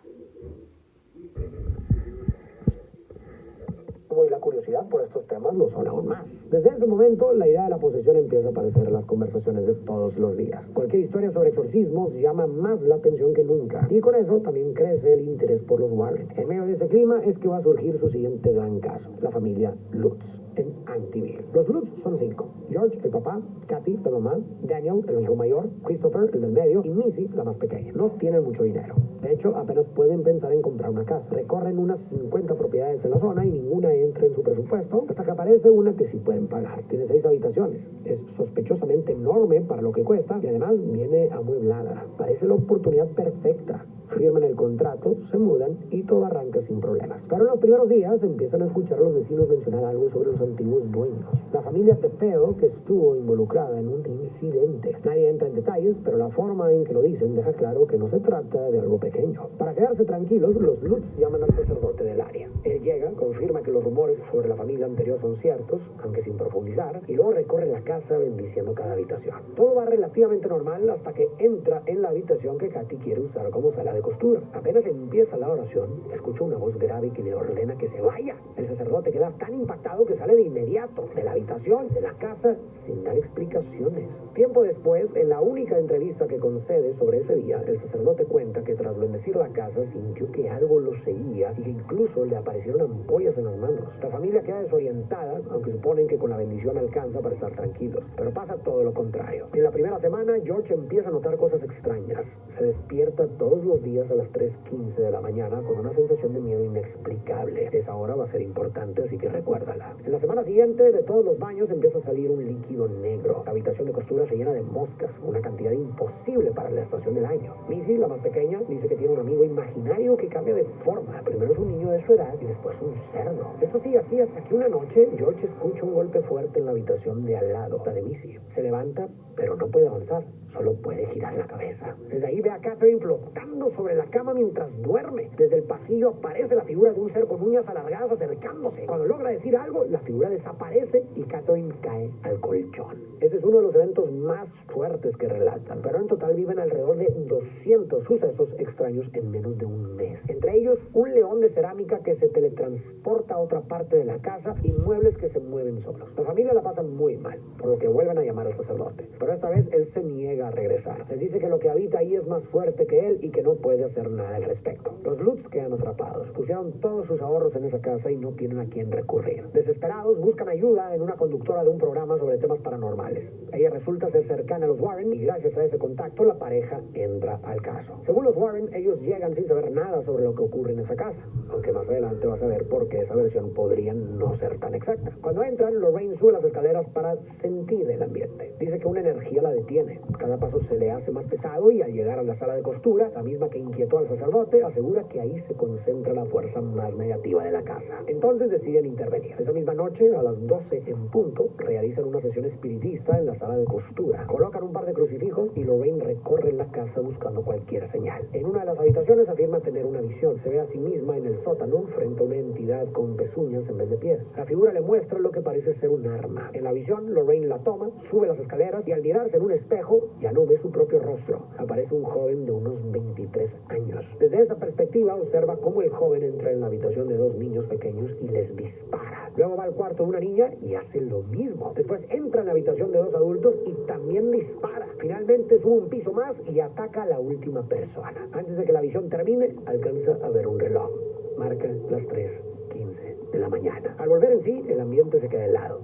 Y la curiosidad por estos temas lo son aún más. Desde ese momento, la idea de la posesión empieza a aparecer en las conversaciones de todos los días. Cualquier historia sobre exorcismos llama más la atención que nunca, y con eso también crece el interés por los Warren. En medio de ese clima es que va a surgir su siguiente gran caso: la familia Lutz. en Amityville. Los Lutz son 5. George, el papá, Kathy, la mamá, Daniel, el hijo mayor, Christopher, el del medio, y Missy, la más pequeña. No tienen mucho dinero. De hecho, apenas pueden pensar en comprar una casa. Recorren unas 50 propiedades en la zona y ninguna entra en su presupuesto hasta que aparece una que sí pueden pagar. Tiene 6 habitaciones. Es sospechosamente enorme para lo que cuesta y además viene amueblada. Parece la oportunidad perfecta. Firman el contrato, se mudan y todo arranca sin problemas. Pero en los primeros días empiezan a escuchar a los vecinos mencionar algo sobre los antiguos dueños. La familia Tefeo, que estuvo involucrada en un incidente. Nadie entra en detalles, pero la forma en que lo dicen deja claro que no se trata de algo pequeño. Para quedarse tranquilos, los Lutz llaman al sacerdote del área. Él llega, confirma que los rumores sobre la familia anterior son ciertos, aunque sin profundizar, y luego recorre la casa bendiciendo cada habitación. Todo va relativamente normal hasta que entra en la habitación que Kathy quiere usar como sala de costura. Apenas empieza la oración, escucha una voz grave que le ordena que se vaya. El sacerdote queda tan impactado que sale de inmediato de la habitación, de la casa, sin dar explicaciones. Tiempo después, en la única entrevista que concede sobre ese día, el sacerdote cuenta que tras bendecir la casa sintió que algo lo seguía y que incluso le aparecieron ampollas en las manos. La familia queda desorientada, aunque suponen que con la bendición alcanza para estar tranquilos. Pero pasa todo lo contrario. En la primera semana, George empieza a notar cosas extrañas. Se despierta todos los días a las 3:15 de la mañana con una sensación de miedo inexplicable. Esa hora va a ser importante, así que recuérdala. En la semana siguiente, de todos los baños empieza a salir un líquido negro. La habitación de costura se llena de moscas, una cantidad imposible para la estación del año. Missy, la más pequeña, dice que tiene un amigo imaginario que cambia de forma. Primero es un niño de su edad y después un cerdo. Esto sigue así hasta que una noche George escucha un golpe fuerte en la habitación de al lado, la de Missy. Se levanta, pero no puede avanzar. Solo puede girar la cabeza. Desde ahí ve a Catherine flotando sobre la cama mientras duerme. Desde el pasillo aparece la figura de un ser con uñas alargadas acercándose. Cuando logra decir algo, la figura desaparece y Catherine cae al colchón. Este es uno de los eventos más fuertes que relatan, pero en total viven alrededor de 200 sucesos extraños en menos de un mes. Entre ellos, un león de cerámica que se teletransporta a otra parte de la casa y muebles que se mueven solos. La familia la pasa muy mal, por lo que vuelven a llamar al sacerdote. Pero esta vez él se niega a regresar. Les dice que lo que habita ahí es más fuerte que él y que no puede hacer nada al respecto. Los Lutz quedan atrapados. Pusieron todos sus ahorros en esa casa y no tienen a quién recurrir. Desesperados, buscan ayuda en una conductora de un programa sobre temas paranormales. Ella resulta ser cercana a los Warren y gracias a ese contacto la pareja entra al caso. Según los Warren, ellos llegan sin saber nada sobre lo que ocurre en esa casa, aunque más adelante vas a ver por qué esa versión podría no ser tan exacta. Cuando entran, Lorraine sube las escaleras para sentir el ambiente. Dice que una energía la detiene. Cada paso se le hace más pesado y al llegar a la sala de costura, la misma que inquietó al sacerdote, asegura que ahí se concentra la fuerza más negativa de la casa. Entonces deciden intervenir. Esa misma noche, a las 12 en punto, realizan una sesión espiritista en la sala de costura. Colocan un par de crucifijos y Lorraine recorre la casa buscando cualquier señal. En una de las habitaciones afirma tener una visión. Se ve a sí misma en el sótano frente a una entidad con pezuñas en vez de pies. La figura le muestra lo que parece ser un arma. En la visión, Lorraine la toma, sube las escaleras y al mirarse en un espejo, ya no ve su propio rostro. Aparece un joven de unos 23 años. Desde esa perspectiva observa cómo el joven entra en la habitación de 2 niños pequeños y les dispara. Luego va al cuarto de una niña y hace lo mismo. Después entra en la habitación de 2 adultos y también dispara. Finalmente sube un piso más y ataca a la última persona. Antes de que la visión termine, alcanza a ver un reloj. Marca las 3:15 de la mañana. Al volver en sí, el ambiente se queda helado.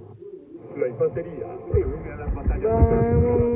La infantería se une a las batallas.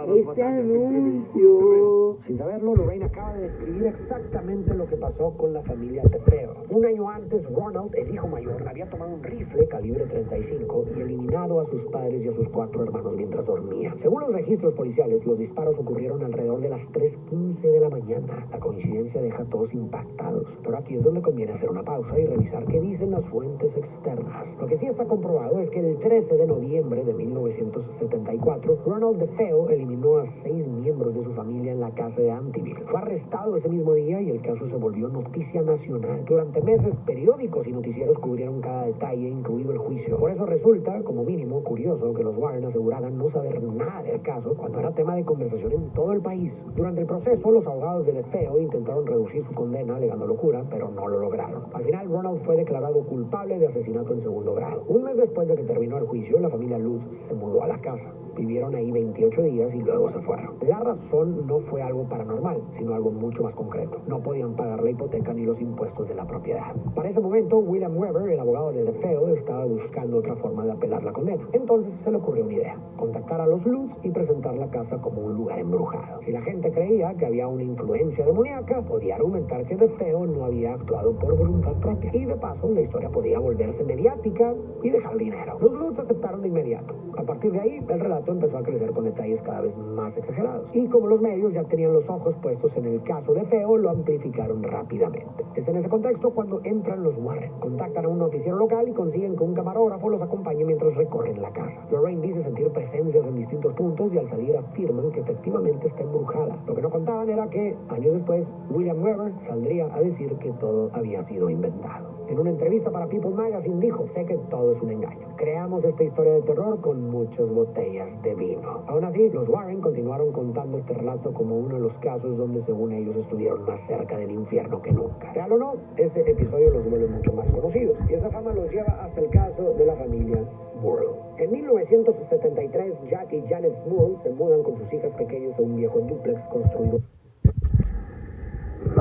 Este anuncio. Sin saberlo, Lorraine acaba de describir exactamente lo que pasó con la familia Tefeo. Un año antes, Ronald, el hijo mayor, había tomado un rifle calibre 35 y eliminado a sus padres y a sus 4 hermanos mientras dormía. Según los registros policiales, los disparos ocurrieron alrededor de las 3:15 de la mañana. La coincidencia deja a todos impactados. Pero aquí es donde conviene hacer una pausa y revisar qué dicen las fuentes externas. Lo que sí está comprobado es que el 13 de noviembre de 1974, Ronald DeFeo eliminó a 6 miembros de su familia en la casa de Amityville. Fue arrestado ese mismo día y el caso se volvió noticia nacional. Durante meses, periódicos y noticieros cubrieron cada detalle, incluido el juicio. Por eso resulta, como mínimo, curioso que los Warren aseguraran no saber nada del caso cuando era tema de conversación en todo el país. Durante el proceso, los abogados de DeFeo intentaron reducir su condena alegando locura, pero no lo lograron. Al final, Ronald fue declarado culpable de asesinato en segundo grado. Un mes después de que terminó el juicio, la familia Lutz se mudó a la casa. Vivieron ahí 28 días y luego se fueron. La razón no fue algo paranormal, sino sino algo mucho más concreto. No podían pagar la hipoteca ni los impuestos de la propiedad. Para ese momento, William Weber, el abogado de DeFeo, estaba buscando otra forma de apelar la condena. Entonces se le ocurrió una idea: contactar a los Lutz y presentar la casa como un lugar embrujado. Si la gente creía que había una influencia demoníaca, podía argumentar que DeFeo no había actuado por voluntad propia. Y de paso, la historia podía volverse mediática y dejar dinero. Los Lutz aceptaron de inmediato. A partir de ahí, el relato empezó a crecer con detalles cada vez más exagerados. Y como los medios ya tenían los ojos puestos en el caso de Feo, lo amplificaron rápidamente. Es en ese contexto cuando entran los Warren. Contactan a un noticiero local y consiguen que un camarógrafo los acompañe mientras recorren la casa. Lorraine dice sentir presencias en distintos puntos y al salir afirman que efectivamente está embrujada. Lo que no contaban era que, años después, William Weber saldría a decir que todo había sido inventado. En una entrevista para People Magazine dijo: sé que todo es un engaño. Creamos esta historia de terror con muchas botellas de vino. Aún así, los Warren continuaron contando este relato como uno de los casos donde según ellos estuvieron más cerca del infierno que nunca. Real o no, ese episodio los vuelve mucho más conocidos y esa fama los lleva hasta el caso de la familia Smurl. En 1973, Jack y Janet Smurl se mudan con sus hijas pequeñas a un viejo dúplex construido.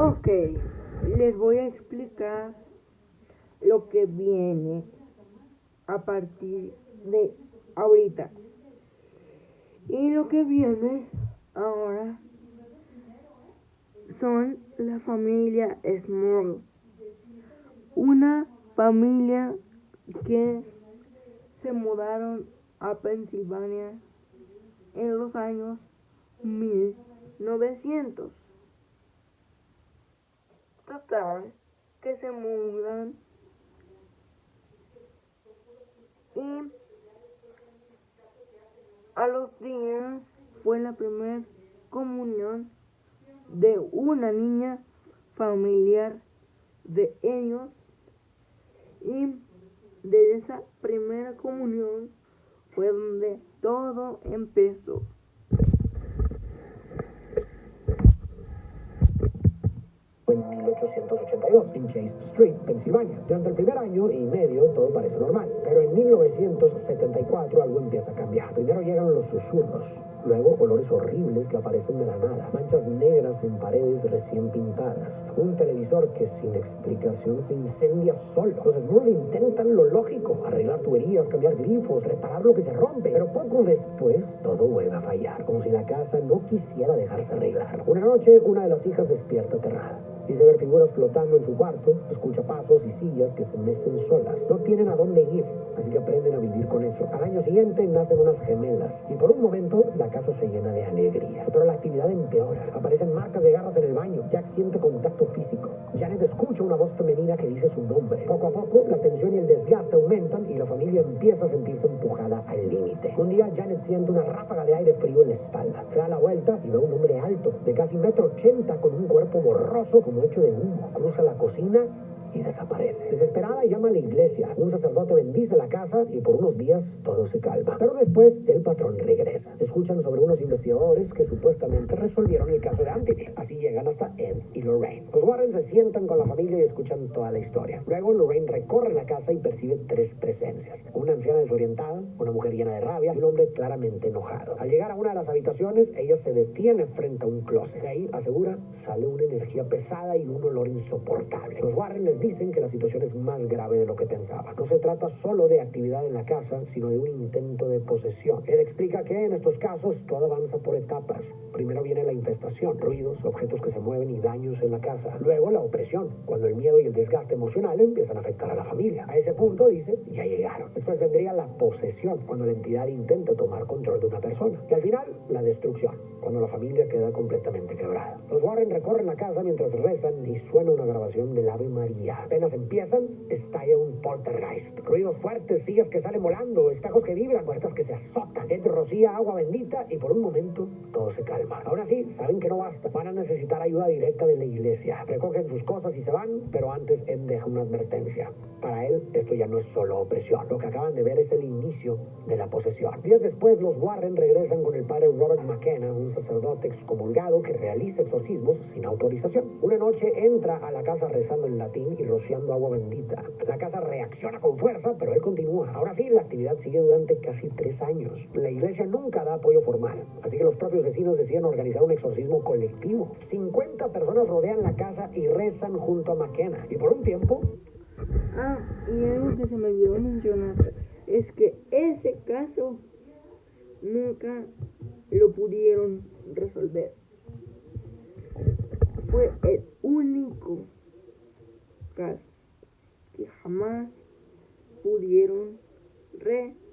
Ok, les voy a explicar lo que viene a partir de ahorita. Y lo que viene ahora son la familia Smurl, una familia que se mudaron a Pensilvania en los años 1900. Total, que se mudan y a los días fue la primera comunión de una niña familiar de ellos, y de esa primera comunión fue donde todo empezó. En 1882, en Chase Street, Pensilvania. Durante el primer año y medio todo parece normal, pero en 1974 algo empieza a cambiar. Primero llegan los susurros, luego olores horribles que aparecen de la nada, manchas negras en paredes recién pintadas, un televisor que sin explicación se incendia solo. Los Smurl intentan lo lógico: arreglar tuberías, cambiar grifos, reparar lo que se rompe, pero poco después todo vuelve a fallar, como si la casa no quisiera dejarse arreglar. Una noche, una de las hijas despierta aterrada. Dice ver figuras flotando en su cuarto, escucha pasos y sillas que se mecen solas. No tienen a dónde ir, así que aprenden a vivir con eso. Al año siguiente nacen unas gemelas y por un momento la casa se llena de alegría. Pero la actividad empeora. Aparecen marcas de garras en el baño. Jack siente contacto físico. Janet escucha una voz femenina que dice su nombre. Poco a poco la tensión y el desgaste aumentan y la familia empieza a sentirse empujada al límite. Un día Janet siente una ráfaga de aire frío en la espalda. Se da la vuelta y ve a un hombre alto, de casi 1,80 m, con un cuerpo borroso como hecho de humo. Cruza la cocina y desaparece. Desesperada llama a la iglesia. Un sacerdote bendice la casa y por unos días todo se calma. Pero después el patrón regresa. Escuchan sobre unos investigadores que supuestamente resolvieron el caso de Amityville. Así llegan hasta Ed y Lorraine. Los Warren se sientan con la familia y escuchan toda la historia. Luego Lorraine recorre la casa y percibe 3 presencias: una anciana desorientada, una mujer llena de rabia y un hombre claramente enojado. Al llegar a una de las habitaciones, ella se detiene frente a un closet. De ahí, asegura, sale una energía pesada y un olor insoportable. Los Warren les dicen que la situación es más grave de lo que pensaban. No se trata solo de actividad en la casa, sino de un intento de posesión. Él explica que en estos casos todo avanza por etapas. Primero viene la infestación, ruidos, objetos que se mueven y daños en la casa. Luego la opresión, cuando el miedo y el desgaste emocional empiezan a afectar a la familia. A ese punto, dice, ya llegaron. Después vendría la posesión, cuando la entidad intenta tomar control de una persona. Y al final, la destrucción, cuando la familia queda completamente quebrada. Los Warren recorren la casa mientras rezan y suena una grabación del Ave María. Apenas empiezan, estalla un poltergeist. Ruidos fuertes, sillas que salen volando, espejos que vibran, puertas que se azotan. Ed rocía agua bendita y por un momento todo se calma. Ahora sí, saben que no basta. Van a necesitar ayuda directa de la iglesia. Recuerden recogen sus cosas y se van, pero antes Ed deja una advertencia. Para él, esto ya no es solo opresión. Lo que acaban de ver es el inicio de la posesión. Días después, los Warren regresan con el padre Robert McKenna, un sacerdote excomulgado que realiza exorcismos sin autorización. Una noche entra a la casa rezando en latín y rociando agua bendita. La casa reacciona con fuerza, pero él continúa. Ahora sí, la actividad sigue durante casi 3 años. La iglesia nunca da apoyo formal, así que los propios vecinos deciden organizar un exorcismo colectivo. 50 personas rodean la casa y rezan junto a McKenna. Y por un tiempo... Y algo que se me olvidó mencionar es que ese caso nunca lo pudieron resolver. Fue el único caso que jamás pudieron resolver.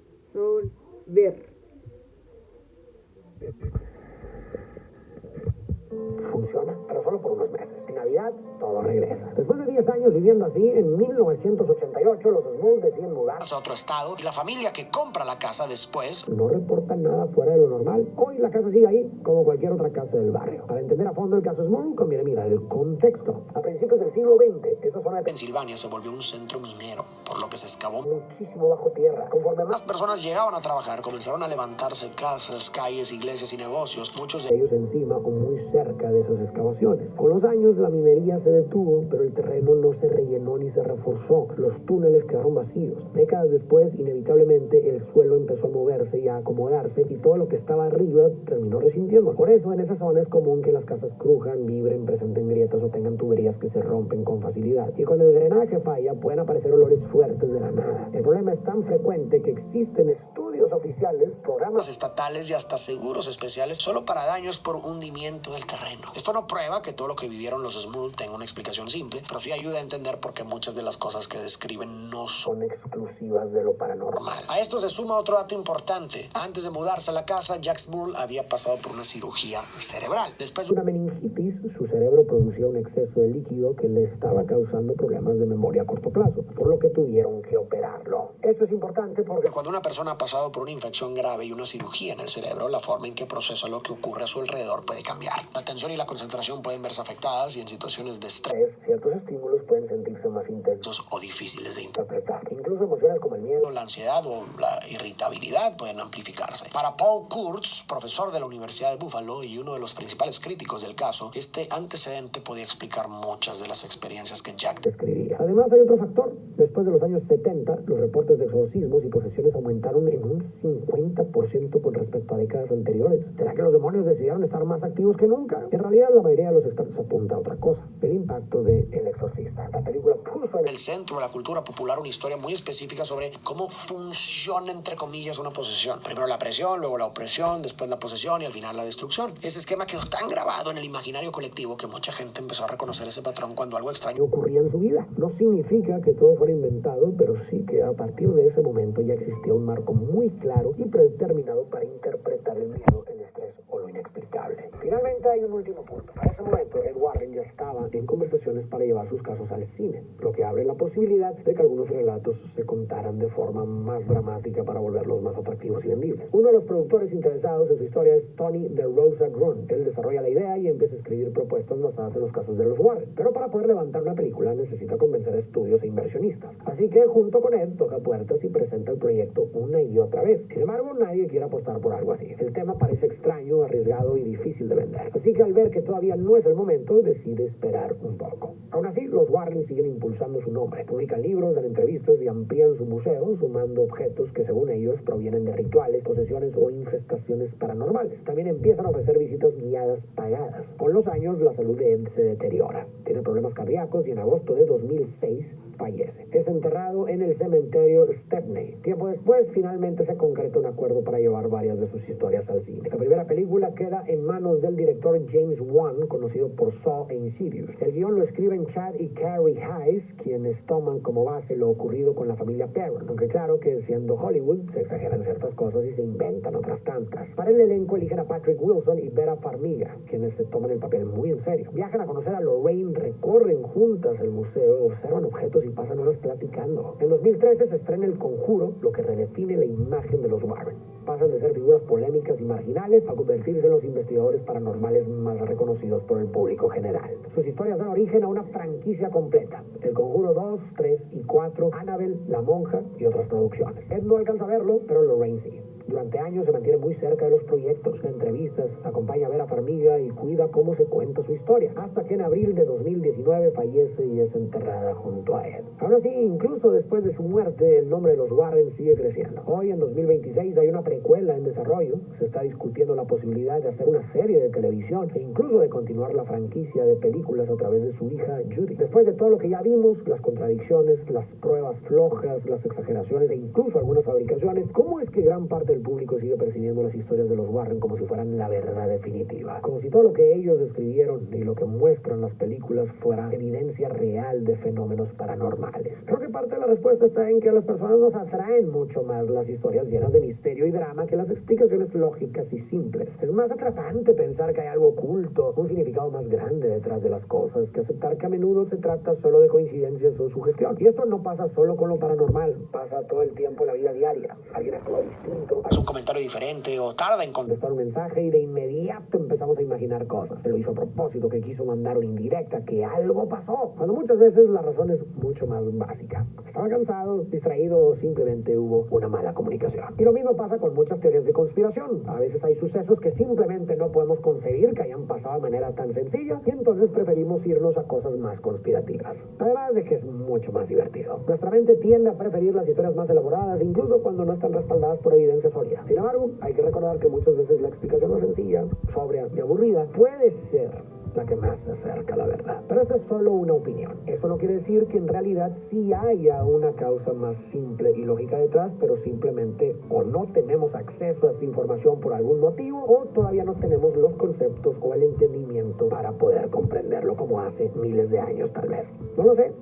Funciona, pero solo por unos meses. En Navidad, todo regresa. Después de 10 años viviendo así, en 1988 los Small deciden mudarse a otro estado y la familia que compra la casa después no reporta nada fuera de lo normal. Hoy la casa sigue ahí, como cualquier otra casa del barrio. Para entender a fondo el caso Small, conviene mirar el contexto. A principios del siglo XX, esa zona de Pensilvania se volvió un centro minero, por lo que se excavó muchísimo bajo tierra. Conforme más personas llegaban a trabajar, comenzaron a levantarse casas, calles, iglesias y negocios, muchos de ellos encima o muy cerca de esas excavaciones. Con los años la minería se detuvo, pero el terreno no se rellenó ni se reforzó. Los túneles quedaron vacíos. Décadas después, inevitablemente, el suelo empezó a moverse y a acomodarse y todo lo que estaba arriba terminó resintiendo. Por eso en esa zona es común que las casas crujan, vibren, presenten grietas o tengan tuberías que se rompen con facilidad. Y cuando el drenaje falla, pueden aparecer olores fuertes de la nada. El problema es tan frecuente que existen estudios oficiales, programas estatales y hasta seguros especiales solo para daños por hundimiento del terreno. Esto no prueba que todo lo que vivieron los Small tenga una explicación simple, pero sí ayuda a entender por qué muchas de las cosas que describen no son exclusivas de lo paranormal. A esto se suma otro dato importante. Antes de mudarse a la casa, Jack Small había pasado por una cirugía cerebral. Después de una meningitis, su cerebro producía un exceso de líquido que le estaba causando problemas de memoria a corto plazo, por lo que tuvieron que operarlo. Esto es importante porque cuando una persona ha pasado por una infección grave y una cirugía en el cerebro, la forma en que procesa lo que ocurre a su alrededor puede cambiar. La atención y la concentración pueden verse afectadas y en situaciones de estrés, ciertos estímulos pueden sentirse más intensos o difíciles de interpretar. Incluso emociones como el miedo, la ansiedad o la irritabilidad pueden amplificarse. Para Paul Kurtz, profesor de la Universidad de Buffalo y uno de los principales críticos del caso, este antecedente podía explicar muchas de las experiencias que Jack describía. Además hay otro factor. Después de los años 70, los reportes de exorcismos y posesiones aumentaron en un 50% con respecto a décadas anteriores. ¿Será que los demonios decidieron estar más activos que nunca? En realidad, la mayoría de los expertos apunta a otra cosa: el impacto de El Exorcista. La película puso en el centro de la cultura popular una historia muy específica sobre cómo funciona, entre comillas, una posesión. Primero la presión, luego la opresión, después la posesión y al final la destrucción. Ese esquema quedó tan grabado en el imaginario colectivo que mucha gente empezó a reconocer ese patrón cuando algo extraño ocurría en su vida. No significa que todo fuera inventado, pero sí que a partir de ese momento ya existía un marco muy claro y predeterminado para interpretar el miedo, el estrés o lo inexplicable. Finalmente hay un último punto. Para ese momento, Ed Warren ya estaba en conversaciones para llevar sus casos al cine, lo que abre la posibilidad de que algunos relatos se contaran de forma más dramática para volverlos más atractivos y vendibles. Uno de los productores interesados en su historia es Tony DeRosa Grun. Él desarrolla la idea y empieza a escribir propuestas basadas en los casos de los Warren. Pero para poder levantar una película necesita convencer a estudios e inversionistas. Así que junto con él toca puertas y presenta el proyecto una y otra vez. Sin embargo, nadie quiere apostar por algo así. El tema parece extraño, arriesgado y difícil de vender. Así que al ver que todavía no es el momento, decide esperar un poco. Aún así, los Warren siguen impulsando su nombre. Publican libros, dan entrevistas y amplían su museo, sumando objetos que según ellos provienen de rituales, posesiones o infestaciones paranormales. También empiezan a ofrecer visitas guiadas pagadas. Con los años, la salud de Ed se deteriora. Tiene problemas cardíacos y en agosto de 2006 fallece. Es enterrado en el cementerio Stepney. Tiempo después, finalmente se concreta un acuerdo para llevar varias de sus historias al cine. La primera película queda en manos del director James Wan, conocido por Saw e Insidious. El guión lo escriben Chad y Carrie Hayes, quienes toman como base lo ocurrido con la familia Perron. Aunque claro que siendo Hollywood, se exageran ciertas cosas y se inventan otras tantas. Para el elenco eligen a Patrick Wilson y Vera Farmiga, quienes se toman el papel muy en serio. Viajan a conocer a Lorraine, recorren juntas el museo, observan objetos y pasan horas platicando. En 2013 se estrena El Conjuro, lo que redefine la imagen de los Warren. Pasan de ser figuras polémicas y marginales a convertirse en los investigadores paranormales más reconocidos por el público general. Sus historias dan origen a una franquicia completa: El Conjuro 2, 3 y 4, Annabelle, La Monja y otras producciones. Ed no alcanza a verlo, pero Lorraine sí. Durante años se mantiene muy cerca de los proyectos, en entrevistas, acompaña a Vera Farmiga y cuida cómo se cuenta su historia, hasta que en abril de 2019 fallece y es enterrada junto a Ed. Aún así, incluso después de su muerte, el nombre de los Warren sigue creciendo. Hoy, en 2026, hay una precuela en desarrollo. Se está discutiendo la posibilidad de hacer una serie de televisión e incluso de continuar la franquicia de películas a través de su hija Judy. Después de todo lo que ya vimos, las contradicciones, las pruebas flojas, las exageraciones e incluso algunas fabricaciones, ¿cómo es que gran parte del público sigue percibiendo las historias de los Warren como si fueran la verdad definitiva? Como si todo lo que ellos describieron y lo que muestran las películas fuera evidencia real de fenómenos paranormales. Creo que parte de la respuesta está en que a las personas nos atraen mucho más las historias llenas de misterio y drama que las explicaciones lógicas y simples. Es más atrapante pensar que hay algo oculto, un significado más grande detrás de las cosas, que aceptar que a menudo se trata solo de coincidencias o sugestión. Y esto no pasa solo con lo paranormal, pasa todo el tiempo en la vida diaria. Alguien actúa distinto, Es un comentario diferente o tarda en contestar un mensaje y de inmediato empezamos a imaginar cosas. Se lo hizo a propósito, que quiso mandar una indirecta, que algo pasó, cuando muchas veces la razón es mucho más básica. Estaba cansado, distraído o simplemente hubo una mala comunicación. Y lo mismo pasa con muchas teorías de conspiración. A veces hay sucesos que simplemente no podemos concebir que hayan pasado de manera tan sencilla y entonces preferimos irnos a cosas más conspirativas. Además de que es mucho más divertido. Nuestra mente tiende a preferir las historias más elaboradas, incluso cuando no están respaldadas por evidencia sólida. Sin embargo, hay que recordar que muchas veces la explicación más sencilla, sobria y aburrida puede ser la que más se acerca a la verdad. Pero esta es solo una opinión. Eso no quiere decir que en realidad sí haya una causa más simple y lógica detrás, pero simplemente o no tenemos acceso a esa información por algún motivo, o todavía no tenemos los conceptos o el entendimiento para poder comprenderlo como hace miles de años tal vez. No lo sé.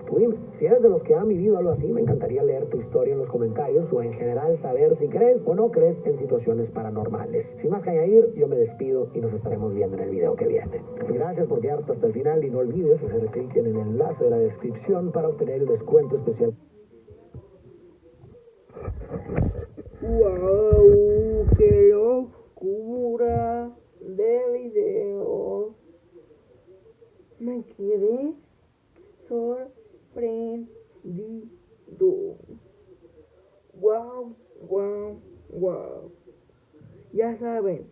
Tú dime, si eres de los que han vivido algo así, me encantaría leer tu historia en los comentarios o en general saber si crees o no crees en situaciones paranormales. Sin más que añadir, yo me despido y nos estaremos viendo en el video que viene. Gracias por quedarte hasta el final y no olvides hacer clic en el enlace de la descripción para obtener el descuento especial. ¡Wow! ¡Qué locura de video! Me quedé sorprendido. Wow, wow, wow. Ya saben,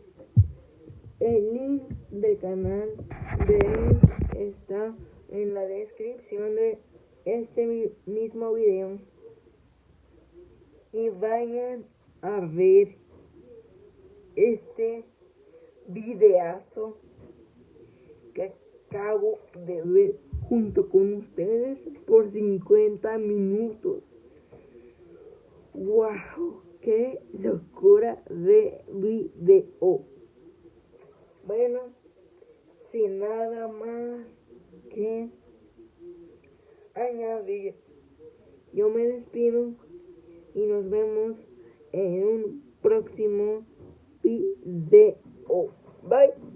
el link del canal de él está en la descripción de este mismo video. Y vayan a ver este videazo que acabo de ver junto con ustedes por 50 minutos. ¡Wow! ¡Qué locura de video! Bueno, sin nada más que añadir, yo me despido y nos vemos en un próximo video. Bye.